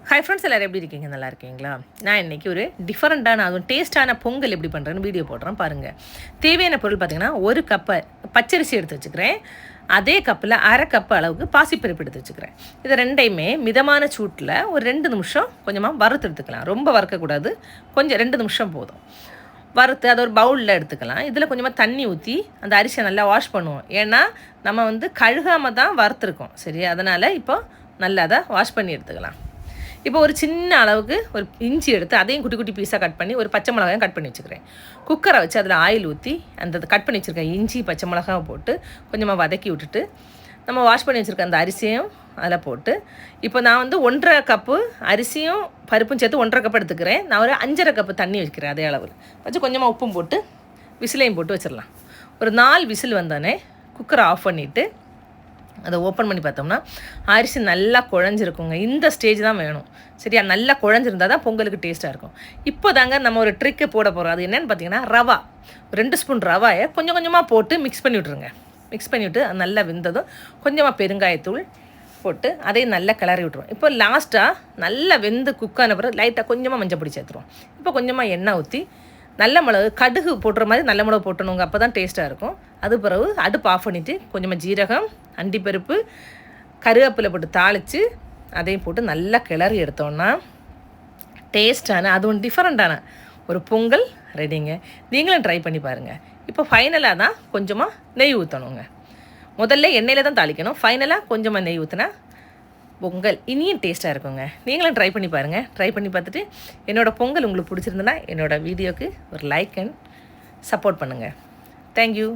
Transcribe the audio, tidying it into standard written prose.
Hi friends, எல்லோரும் எப்படி இருக்கீங்க? நல்லா இருக்கீங்களா? நான் இன்றைக்கி ஒரு டிஃப்ரெண்ட்டான அதுவும் டேஸ்ட்டான பொங்கல் எப்படி பண்ணுறேன்னு வீடியோ போடுறேன் பாருங்கள். தேவையான பொருள் பார்த்திங்கன்னா, ஒரு கப்பை பச்சரிசி எடுத்து வச்சுக்கிறேன். அதே கப்பில் அரை கப்பு அளவுக்கு பாசிப்பருப்பு எடுத்து வச்சுக்கிறேன். இதை ரெண்டையுமே மிதமான சூட்டில் ஒரு 2 நிமிஷம் கொஞ்சமாக வறுத்து எடுத்துக்கலாம். ரொம்ப வறுக்கக்கூடாது, கொஞ்சம் 2 நிமிஷம் போதும். வறுத்து அதை ஒரு பவுலில் எடுத்துக்கலாம். இதில் கொஞ்சமாக தண்ணி ஊற்றி அந்த அரிசியை நல்லா வாஷ் பண்ணுவோம். ஏன்னா நம்ம கழுகாமல் தான் வறுத்துருக்கோம், சரி? அதனால் இப்போ நல்லா அதை வாஷ் பண்ணி எடுத்துக்கலாம். இப்போ ஒரு சின்ன அளவுக்கு ஒரு இஞ்சி எடுத்து அதையும் குட்டி குட்டி பீஸாக கட் பண்ணி ஒரு பச்சை மிளகாயும் கட் பண்ணி வச்சுக்கிறேன். குக்கரை வச்சு அதில் ஆயில் ஊற்றி அந்த கட் பண்ணி வச்சுருக்கேன் இஞ்சி பச்சை மிளகாவை போட்டு கொஞ்சமாக வதக்கி விட்டுட்டு நம்ம வாஷ் பண்ணி வச்சுருக்க அந்த அரிசியும் அதில் போட்டு இப்போ நான் 1.5 கப்பு அரிசியும் பருப்பும் சேர்த்து 1.5 கப்பு எடுத்துக்கிறேன். நான் ஒரு 5.5 கப்பு தண்ணி வைக்கிறேன். அதே அளவில் வச்சு கொஞ்சமாக உப்பும் போட்டு விசிலையும் போட்டு வச்சிடலாம். ஒரு 4 விசில் வந்தோடனே குக்கரை ஆஃப் பண்ணிவிட்டு அதை ஓப்பன் பண்ணி பார்த்தோம்னா அரிசி நல்லா குழஞ்சிருக்குங்க. இந்த ஸ்டேஜ் தான் வேணும், சரியா? நல்லா குழஞ்சிருந்தால் தான் பொங்கலுக்கு டேஸ்ட்டாக இருக்கும். இப்போ தாங்க நம்ம ஒரு ட்ரிக்கு போட போகிறோம். அது என்னென்னு பார்த்தீங்கன்னா, ரவா 2 ஸ்பூன் ரவாயை கொஞ்சம் கொஞ்சமாக போட்டு மிக்ஸ் பண்ணி விட்ருங்க. மிக்ஸ் பண்ணிவிட்டு அது நல்லா வெந்ததும் கொஞ்சமாக பெருங்காயத்தூள் போட்டு அதையும் நல்லா கிளறி விட்ருவோம். இப்போ லாஸ்ட்டாக நல்லா வெந்து குக்கான பிறகு லைட்டாக கொஞ்சமாக மஞ்சள் பொடி சேர்த்துருவோம். இப்போ கொஞ்சமாக எண்ணெய் ஊற்றி நல்ல மிளகு கடுகு போட்டுற மாதிரி நல்ல மிளகு போட்டணுங்க, அப்போ தான் டேஸ்ட்டாக இருக்கும். அது பிறகு அடுப்பு ஆஃப் பண்ணிவிட்டு கொஞ்சமாக ஜீரகம், அண்டிப்பருப்பு, கருவேப்பிலை போட்டு தாளித்து அதையும் போட்டு நல்லா கிளறி எடுத்தோன்னா டேஸ்ட்டான அதுவும் டிஃப்ரெண்ட்டான ஒரு பொங்கல் ரெடிங்க. நீங்களும் ட்ரை பண்ணி பாருங்கள். இப்போ ஃபைனலாக தான் கொஞ்சமாக நெய் ஊற்றணுங்க. முதல்ல எண்ணெயில் தான் தாளிக்கணும். ஃபைனலாக கொஞ்சமாக நெய் ஊற்றினா பொங்கல் இனியும் டேஸ்ட்டாக இருக்குங்க. நீங்களும் ட்ரை பண்ணி பாருங்கள். ட்ரை பண்ணி பார்த்துட்டு என்னோடய பொங்கல் உங்களுக்கு பிடிச்சிருந்துன்னா என்னோடய வீடியோவுக்கு ஒரு லைக் அண்ட் சப்போர்ட் பண்ணுங்கள். தேங்க்யூ.